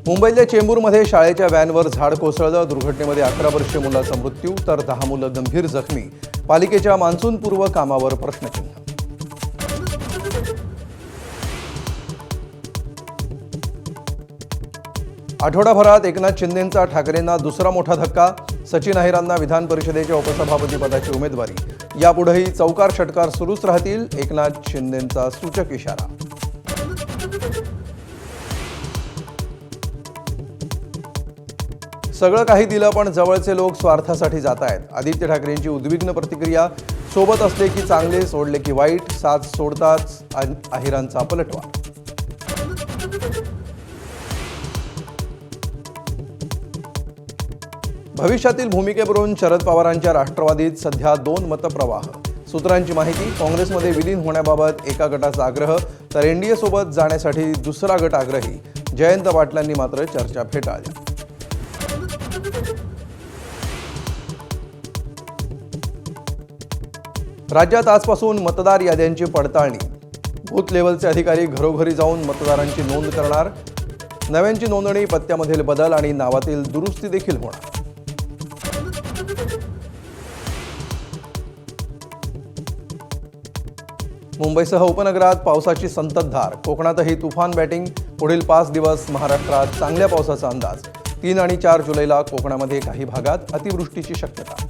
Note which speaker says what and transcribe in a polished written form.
Speaker 1: मुंबईतल्या चेंबूरमध्ये शाळेच्या व्हॅनवर झाड कोसळलं. दुर्घटनेमध्ये 11 वर्षीय मुलाचा मृत्यू तर 10 मुलं गंभीर जखमी. पालिकेच्या मान्सूनपूर्व कामावर प्रश्नचिन्ह. आठवडाभरात एकनाथ शिंदेंचा ठाकरेंना दुसरा मोठा धक्का. सचिन अहिरांना विधान परिषदेच्या उपसभापती पदाची उमेदवारी. यापुढेही चौकार षटकार सुरूच राहतील, एकनाथ शिंदेंचा सूचक इशारा. सगळं काही दिलं पण जवळचे लोक स्वार्थासाठी जात आहेत. आदित्य ठाकरेंची उद्विग्न प्रतिक्रिया. सोबत असले की चांगले, सोडले की वाईट. साथ सोडताच अहिरांचा पलटवार. भविष्यातील भूमिकेवरून शरद पवारांच्या राष्ट्रवादीत सध्या 2 मतप्रवाह. सूत्रांची माहिती. काँग्रेसमध्ये विलीन होण्याबाबत एका गटाचा आग्रह तर एनडीए सोबत जाण्यासाठी दुसरा गट आग्रही. जयंत पाटलांनी मात्र चर्चा फेटाळल्या. राज्यात आजपासून मतदार याद्यांची पडताळणी. बूथ लेव्हलचे अधिकारी घरोघरी जाऊन मतदारांची नोंद करणार. नव्यांची नोंदणी, पत्त्यामधील बदल आणि नावातील दुरुस्ती देखील होणार. मुंबईसह उपनगरात पावसाची संततधार. कोकणातही तुफान बॅटिंग. पुढील 5 दिवस महाराष्ट्रात चांगल्या पावसाचा अंदाज. 3 आणि 4 जुलैला कोकणामध्ये काही भागात अतिवृष्टीची शक्यता.